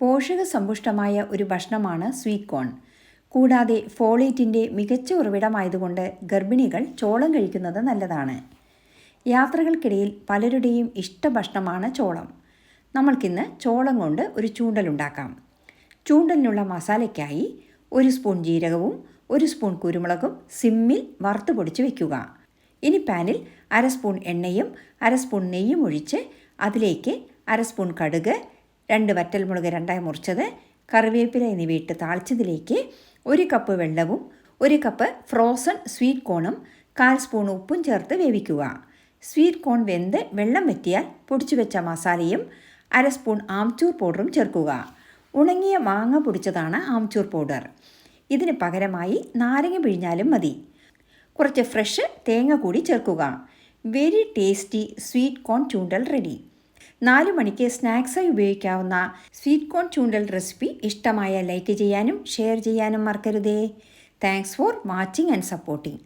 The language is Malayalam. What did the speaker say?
പോഷകസമ്പുഷ്ടമായ ഒരു ഭക്ഷണമാണ് സ്വീറ്റ് കോൺ. കൂടാതെ ഫോളേറ്റിൻ്റെ മികച്ച ഉറവിടമായതുകൊണ്ട് ഗർഭിണികൾ ചോളം കഴിക്കുന്നത് നല്ലതാണ്. യാത്രകൾക്കിടയിൽ പലരുടെയും ഇഷ്ടഭക്ഷണമാണ് ചോളം. നമ്മൾക്കിന്ന് ചോളം കൊണ്ട് ഒരു ചൂണ്ടലുണ്ടാക്കാം. ചൂണ്ടലിനുള്ള മസാലയ്ക്കായി 1 സ്പൂൺ ജീരകവും 1 സ്പൂൺ കുരുമുളകും സിമ്മിൽ വറുത്ത് പൊടിച്ച് വയ്ക്കുക. ഇനി പാനിൽ 1/2 സ്പൂൺ എണ്ണയും 1/2 സ്പൂൺ നെയ്യും ഒഴിച്ച് അതിലേക്ക് 1/2 സ്പൂൺ കടുക്, 2 വറ്റൽമുളക് രണ്ടായി മുറിച്ചത്, കറിവേപ്പില എന്നിവ ഇട്ട് താളിച്ചതിലേക്ക് 1 കപ്പ് വെള്ളവും 1 കപ്പ് ഫ്രോസൺ സ്വീറ്റ് കോണും 1/4 സ്പൂൺ ഉപ്പും ചേർത്ത് വേവിക്കുക. സ്വീറ്റ് കോൺ വെന്ത് വെള്ളം വറ്റിയാൽ പൊടിച്ചു വെച്ച മസാലയും 1/2 സ്പൂൺ ആംചൂർ പൗഡറും ചേർക്കുക. ഉണങ്ങിയ മാങ്ങ പൊടിച്ചതാണ് ആംചൂർ പൗഡർ. ഇതിന് പകരമായി നാരങ്ങ പിഴിഞ്ഞാലും മതി. കുറച്ച് ഫ്രഷ് തേങ്ങ കൂടി ചേർക്കുക. വെരി ടേസ്റ്റി സ്വീറ്റ് കോൺ ചൂണ്ടൽ റെഡി. 4 മണിക്ക് സ്നാക്സായി ഉപയോഗിക്കാവുന്ന സ്വീറ്റ് കോൺ ചൂണ്ടൽ റെസിപ്പി ഇഷ്ടമായ ലൈക്ക് ചെയ്യാനും ഷെയർ ചെയ്യാനും മറക്കരുതേ. Thanks for watching and supporting.